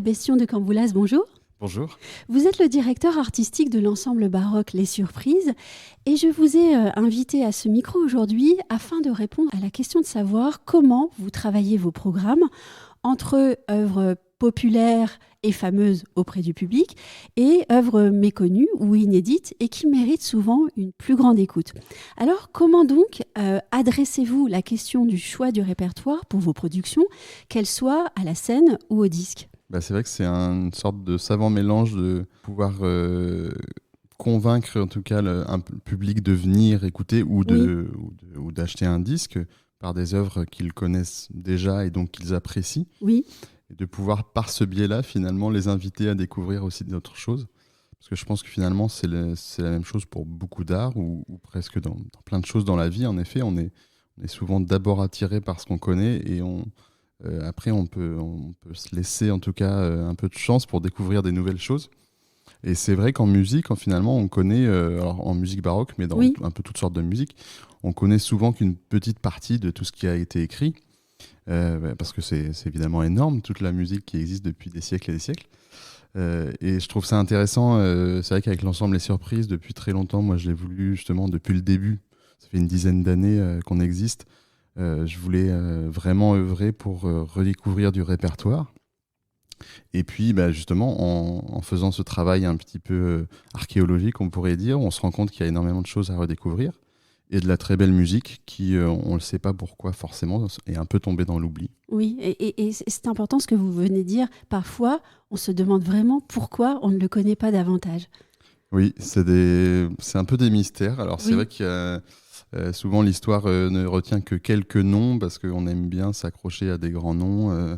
Bestion de Camboulas, bonjour. Bonjour. Vous êtes le directeur artistique de l'ensemble baroque Les Surprises et je vous ai invité à ce micro aujourd'hui afin de répondre à la question de savoir comment vous travaillez vos programmes entre œuvres populaires et fameuses auprès du public et œuvres méconnues ou inédites et qui méritent souvent une plus grande écoute. Alors comment donc adressez-vous la question du choix du répertoire pour vos productions, qu'elles soient à la scène ou au disque ? C'est vrai que c'est une sorte de savant mélange de pouvoir convaincre en tout cas un public de venir écouter ou d'acheter un disque par des œuvres qu'ils connaissent déjà et donc qu'ils apprécient. Oui. Et de pouvoir par ce biais-là finalement les inviter à découvrir aussi d'autres choses. Parce que je pense que finalement c'est la même chose pour beaucoup d'art ou presque dans plein de choses dans la vie. En effet, on est souvent d'abord attiré par ce qu'on connaît et après, on peut se laisser en tout cas un peu de chance pour découvrir des nouvelles choses. Et c'est vrai qu'en musique, finalement, on connaît, alors en musique baroque, mais dans un peu toutes sortes de musique, on connaît souvent qu'une petite partie de tout ce qui a été écrit, parce que c'est évidemment énorme, toute la musique qui existe depuis des siècles et des siècles. Et je trouve ça intéressant. C'est vrai qu'avec l'ensemble Les Surprises, depuis très longtemps, moi je l'ai voulu justement depuis le début. Ça fait une dizaine d'années qu'on existe. Je voulais vraiment œuvrer pour redécouvrir du répertoire. Et puis, justement, en faisant ce travail un petit peu archéologique, on pourrait dire, on se rend compte qu'il y a énormément de choses à redécouvrir et de la très belle musique qui, on ne sait pas pourquoi forcément, est un peu tombée dans l'oubli. Oui, et c'est important ce que vous venez de dire. Parfois, on se demande vraiment pourquoi on ne le connaît pas davantage. Oui, c'est un peu des mystères. Alors, c'est vrai qu'il y a... souvent, l'histoire ne retient que quelques noms parce qu'on aime bien s'accrocher à des grands noms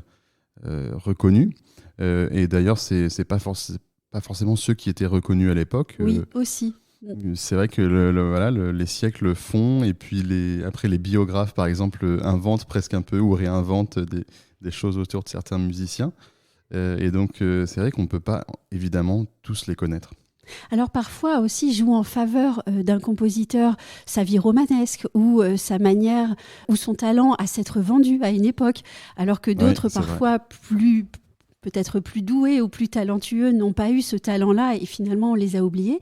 reconnus. Et d'ailleurs, c'est pas forcément ceux qui étaient reconnus à l'époque. Oui, aussi. C'est vrai que les siècles font, et puis après, les biographes, par exemple, inventent presque un peu ou réinventent des choses autour de certains musiciens. Et donc, c'est vrai qu'on ne peut pas, évidemment, tous les connaître. Alors parfois aussi joue en faveur d'un compositeur sa vie romanesque ou sa manière ou son talent à s'être vendu à une époque, alors que d'autres parfois peut-être plus doués ou plus talentueux n'ont pas eu ce talent-là et finalement on les a oubliés.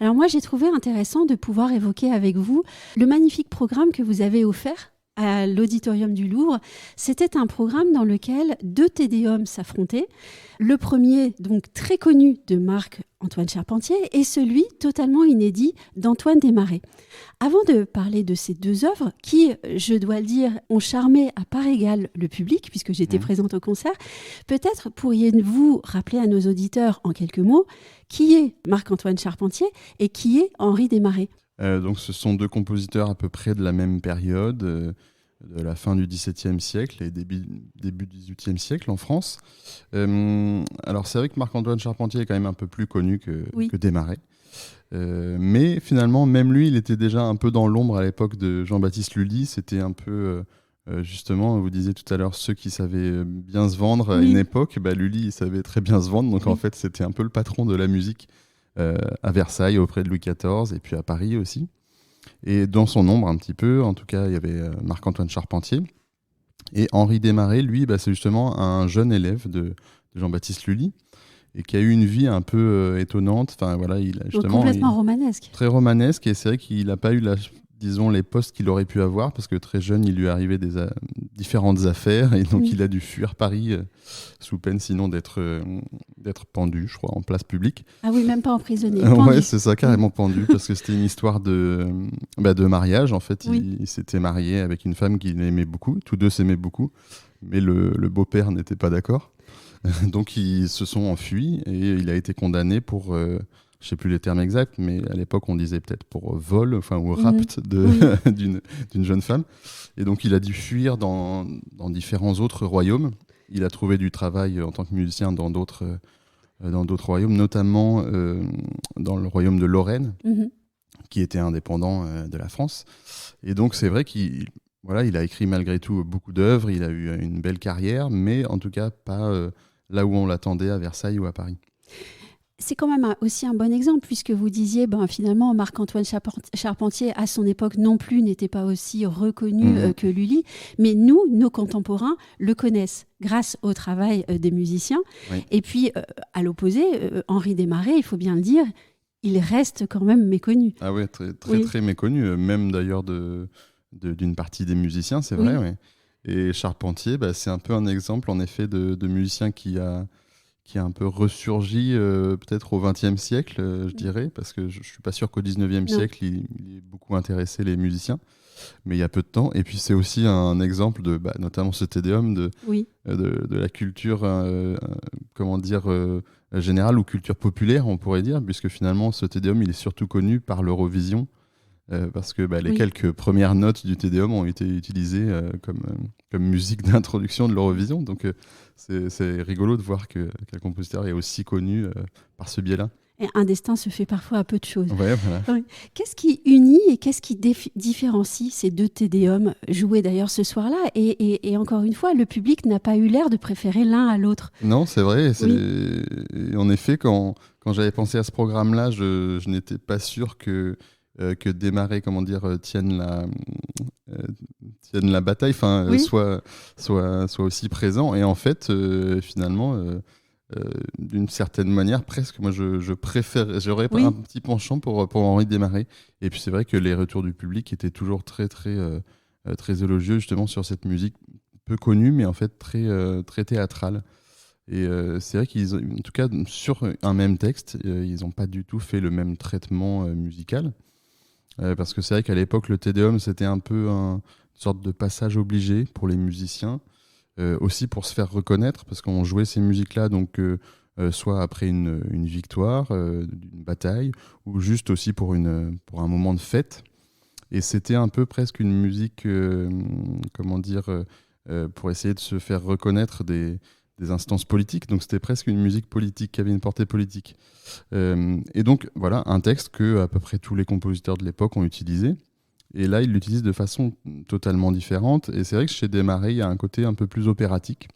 Alors moi j'ai trouvé intéressant de pouvoir évoquer avec vous le magnifique programme que vous avez offert à l'Auditorium du Louvre. C'était un programme dans lequel deux tédéums s'affrontaient. Le premier, donc très connu, de Marc-Antoine Charpentier, et celui totalement inédit d'Antoine Desmarets. Avant de parler de ces deux œuvres, qui, je dois le dire, ont charmé à part égale le public, puisque j'étais présente au concert, peut-être pourriez-vous rappeler à nos auditeurs en quelques mots qui est Marc-Antoine Charpentier et qui est Henri Desmarets. Donc ce sont deux compositeurs à peu près de la même période, de la fin du XVIIe siècle et début du XVIIIe siècle en France. Alors c'est vrai que Marc-Antoine Charpentier est quand même un peu plus connu que Desmarets. Mais finalement, même lui, il était déjà un peu dans l'ombre à l'époque de Jean-Baptiste Lully. C'était un peu, justement, vous disiez tout à l'heure, ceux qui savaient bien se vendre à une époque. Lully, il savait très bien se vendre. Donc en fait, c'était un peu le patron de la musique à Versailles auprès de Louis XIV et puis à Paris aussi. Et dans son ombre un petit peu, en tout cas, il y avait Marc-Antoine Charpentier. Et Henri Desmarets, lui, c'est justement un jeune élève de Jean-Baptiste Lully et qui a eu une vie un peu étonnante. Enfin, voilà, il a justement... complètement romanesque. Très romanesque, et c'est vrai qu'il n'a pas eu les postes qu'il aurait pu avoir parce que très jeune, il lui arrivait différentes affaires et donc il a dû fuir Paris sous peine sinon d'être pendu, je crois, en place publique. Ah oui, même pas emprisonné. Ouais, c'est ça, carrément pendu parce que c'était une histoire de mariage. En fait, il s'était marié avec une femme qu'il aimait beaucoup. Tous deux s'aimaient beaucoup, mais le beau-père n'était pas d'accord. Donc ils se sont enfuis et il a été condamné pour... je ne sais plus les termes exacts, mais à l'époque, on disait peut-être pour vol, ou rapt d'une jeune femme. Et donc, il a dû fuir dans différents autres royaumes. Il a trouvé du travail en tant que musicien dans d'autres royaumes, notamment dans le royaume de Lorraine, qui était indépendant de la France. Et donc, c'est vrai qu'il a écrit malgré tout beaucoup d'œuvres, il a eu une belle carrière, mais en tout cas, pas là où on l'attendait, à Versailles ou à Paris. C'est quand même aussi un bon exemple, puisque vous disiez, finalement, Marc-Antoine Charpentier, à son époque non plus, n'était pas aussi reconnu que Lully. Mais nous, nos contemporains, le connaissent grâce au travail des musiciens. Oui. Et puis, à l'opposé, Henri Desmarais, il faut bien le dire, il reste quand même méconnu. Ah oui, très méconnu, même d'ailleurs d'une partie des musiciens, c'est vrai. Oui. Et Charpentier, c'est un peu un exemple, en effet, de musicien qui a un peu ressurgi peut-être au XXe siècle, je dirais, parce que je ne suis pas sûr qu'au XIXe siècle, il ait beaucoup intéressé les musiciens, mais il y a peu de temps. Et puis c'est aussi un exemple de, notamment ce Te Deum, de la culture, générale ou culture populaire, on pourrait dire, puisque finalement ce Te Deum, il est surtout connu par l'Eurovision, parce que les quelques premières notes du Te Deum ont été utilisées comme musique d'introduction de l'Eurovision. Donc c'est rigolo de voir qu'un compositeur est aussi connu par ce biais-là. Et un destin se fait parfois à peu de choses. Ouais, voilà. Oui. Qu'est-ce qui unit et qu'est-ce qui différencie ces deux Te Deum, joués d'ailleurs ce soir-là, et encore une fois, le public n'a pas eu l'air de préférer l'un à l'autre. Non, c'est vrai. En effet, quand j'avais pensé à ce programme-là, je n'étais pas sûr que Desmarais, tienne la bataille, soit aussi présent. Et en fait, finalement, d'une certaine manière, presque, moi, j'aurais un petit penchant pour Henri Desmarais. Et puis c'est vrai que les retours du public étaient toujours très, très, très élogieux, justement, sur cette musique peu connue, mais en fait très, très théâtrale. Et c'est vrai qu'ils, en tout cas, sur un même texte, ils n'ont pas du tout fait le même traitement musical. Parce que c'est vrai qu'à l'époque, le Te Deum, c'était un peu une sorte de passage obligé pour les musiciens, aussi pour se faire reconnaître, parce qu'on jouait ces musiques-là, donc soit après une victoire, d'une bataille, ou juste aussi pour un moment de fête. Et c'était un peu presque une musique, pour essayer de se faire reconnaître des instances politiques, donc c'était presque une musique politique qui avait une portée politique. Et donc voilà, un texte que à peu près tous les compositeurs de l'époque ont utilisé, et là ils l'utilisent de façon totalement différente. Et c'est vrai que chez Desmarais, il y a un côté un peu plus opératique,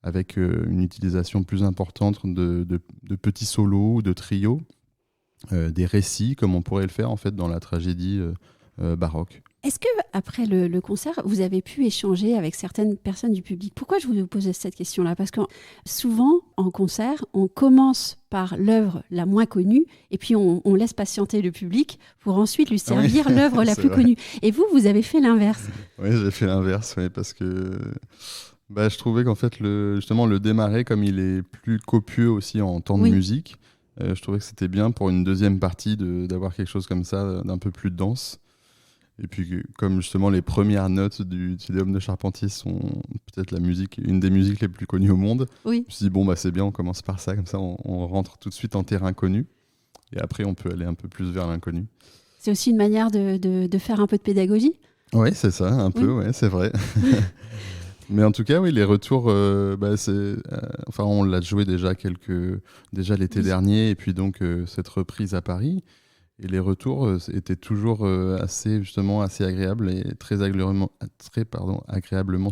avec une utilisation plus importante de petits solos, de trios, des récits, comme on pourrait le faire en fait dans la tragédie baroque. Est-ce que après le concert, vous avez pu échanger avec certaines personnes du public ? Pourquoi je vous pose cette question-là ? Parce que souvent, en concert, on commence par l'œuvre la moins connue et puis on laisse patienter le public pour ensuite lui servir l'œuvre la plus connue. Et vous avez fait l'inverse. Oui, j'ai fait l'inverse, parce que je trouvais qu'en fait, justement, le Desmarais, comme il est plus copieux aussi en temps de musique, je trouvais que c'était bien pour une deuxième partie d'avoir quelque chose comme ça, d'un peu plus dense. Et puis, comme justement les premières notes du Te Deum de Charpentier sont peut-être une des musiques les plus connues au monde, je me suis dit, c'est bien, on commence par ça, comme ça on rentre tout de suite en terrain connu, et après on peut aller un peu plus vers l'inconnu. C'est aussi une manière de faire un peu de pédagogie ? Oui, c'est ça, un peu, c'est vrai. Mais en tout cas, les retours, on l'a joué déjà l'été dernier, et puis donc cette reprise à Paris. Et les retours étaient toujours assez agréables et très agréablement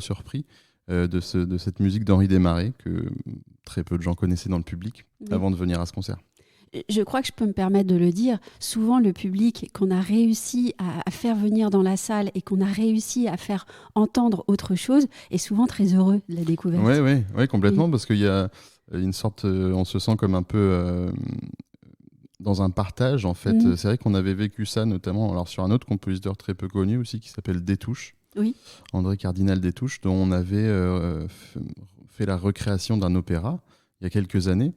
surpris de cette musique d'Henri Desmarais que très peu de gens connaissaient dans le public avant de venir à ce concert. Je crois que je peux me permettre de le dire, souvent le public qu'on a réussi à faire venir dans la salle et qu'on a réussi à faire entendre autre chose est souvent très heureux de la découverte. Oui, complètement, parce qu'il y a une sorte, on se sent comme un peu dans un partage, en fait. C'est vrai qu'on avait vécu ça notamment sur un autre compositeur très peu connu aussi qui s'appelle Destouches, André Cardinal Destouches, dont on avait fait la recréation d'un opéra il y a quelques années.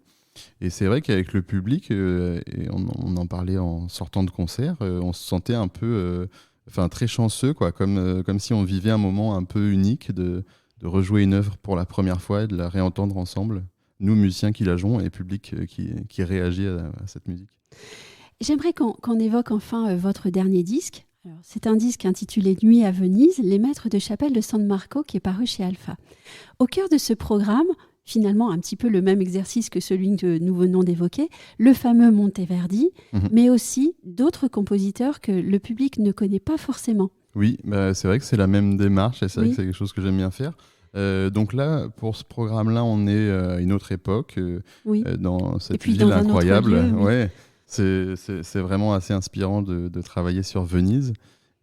Et c'est vrai qu'avec le public, et on en parlait en sortant de concert, on se sentait un peu très chanceux, comme si on vivait un moment un peu unique de rejouer une œuvre pour la première fois et de la réentendre ensemble. Nous, musiciens qui la jouons, et public qui réagit à cette musique. J'aimerais qu'on évoque enfin votre dernier disque. Alors, c'est un disque intitulé Nuit à Venise, les maîtres de chapelle de San Marco, qui est paru chez Alpha. Au cœur de ce programme, finalement un petit peu le même exercice que celui que nous venons d'évoquer, le fameux Monteverdi, mais aussi d'autres compositeurs que le public ne connaît pas forcément. Oui, c'est vrai que c'est la même démarche, et c'est vrai que c'est quelque chose que j'aime bien faire. Donc là, pour ce programme-là, on est à une autre époque, dans cette ville dans incroyable. Un autre lieu, ouais, c'est vraiment assez inspirant de travailler sur Venise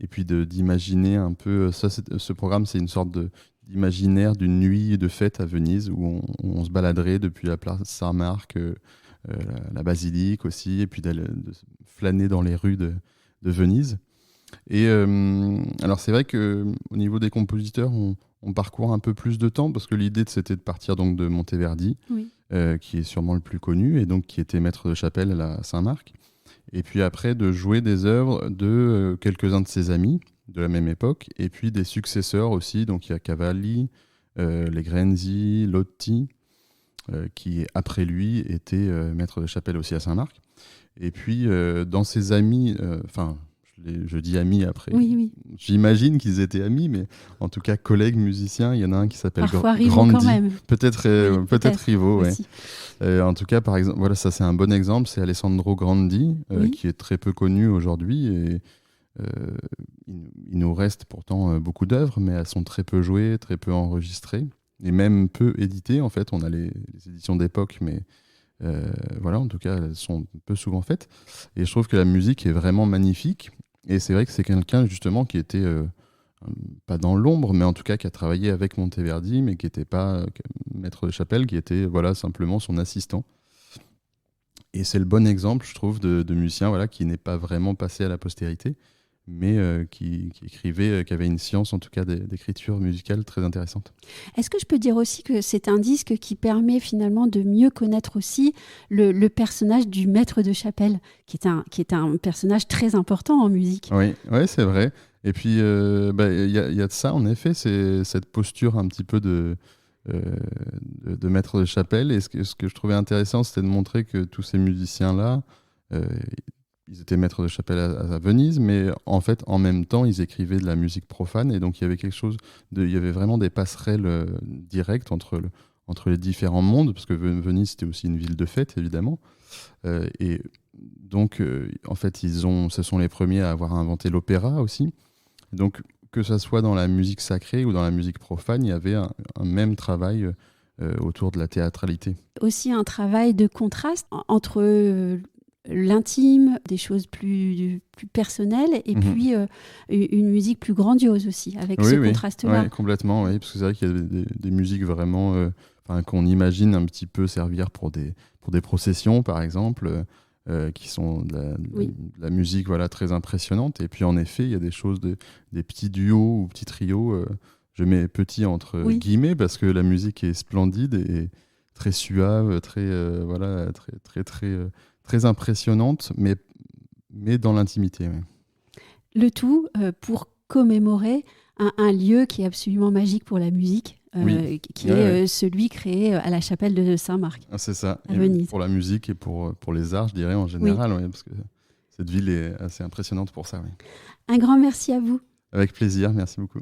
et puis d'imaginer un peu. Ce programme, c'est une sorte d'imaginaire d'une nuit de fête à Venise où on se baladerait depuis la place Saint-Marc, la basilique aussi, et puis de flâner dans les rues de Venise. Et alors c'est vrai qu'au niveau des compositeurs, on parcourt un peu plus de temps parce que l'idée c'était de partir donc de Monteverdi, qui est sûrement le plus connu et donc qui était maître de chapelle à Saint-Marc. Et puis après de jouer des œuvres de quelques-uns de ses amis de la même époque et puis des successeurs aussi. Donc il y a Cavalli, les Grenzi, Lotti, qui après lui était maître de chapelle aussi à Saint-Marc. Et puis dans ses amis, je dis amis après. Oui. J'imagine qu'ils étaient amis, mais en tout cas collègues musiciens. Il y en a un qui s'appelle Grandi. Quand même. Peut-être rivaux, ouais. En tout cas, par exemple, voilà, ça c'est un bon exemple. C'est Alessandro Grandi, qui est très peu connu aujourd'hui. Et il nous reste pourtant beaucoup d'œuvres, mais elles sont très peu jouées, très peu enregistrées, et même peu éditées. En fait, on a les éditions d'époque, mais voilà, en tout cas, elles sont peu souvent faites. Et je trouve que la musique est vraiment magnifique. Et c'est vrai que c'est quelqu'un justement qui était pas dans l'ombre, mais en tout cas qui a travaillé avec Monteverdi, mais qui n'était pas maître de chapelle, qui était simplement son assistant. Et c'est le bon exemple, je trouve, de musicien qui n'est pas vraiment passé à la postérité, mais qui écrivait, qui avait une science en tout cas d'écriture musicale très intéressante. Est-ce que je peux dire aussi que c'est un disque qui permet finalement de mieux connaître aussi le personnage du maître de chapelle, qui est un personnage très important en musique? Oui, c'est vrai. Et puis, y a de ça, en effet, c'est cette posture un petit peu de maître de chapelle. Et ce que je trouvais intéressant, c'était de montrer que tous ces musiciens-là, ils étaient maîtres de chapelle à Venise, mais en fait, en même temps, ils écrivaient de la musique profane. Et donc, il y avait il y avait vraiment des passerelles directes entre les différents mondes, parce que Venise, c'était aussi une ville de fête, évidemment. Et donc, en fait, ce sont les premiers à avoir inventé l'opéra aussi. Donc, que ça soit dans la musique sacrée ou dans la musique profane, il y avait un même travail autour de la théâtralité. Aussi un travail de contraste entre l'intime, des choses plus personnelles, et puis une musique plus grandiose aussi, avec ce contraste-là. Oui, complètement, oui, parce que c'est vrai qu'il y a des musiques vraiment qu'on imagine un petit peu servir pour des processions, par exemple, qui sont de la musique très impressionnante. Et puis en effet, il y a des choses, des petits duos ou petits trios, je mets petit entre guillemets, parce que la musique est splendide et très suave, très très impressionnante, mais dans l'intimité. Ouais. Le tout pour commémorer un lieu qui est absolument magique pour la musique, qui est celui créé à la chapelle de Saint-Marc. Ah, c'est ça, à Venise. Pour la musique et pour les arts, je dirais en général, parce que cette ville est assez impressionnante pour ça. Oui. Un grand merci à vous. Avec plaisir, merci beaucoup.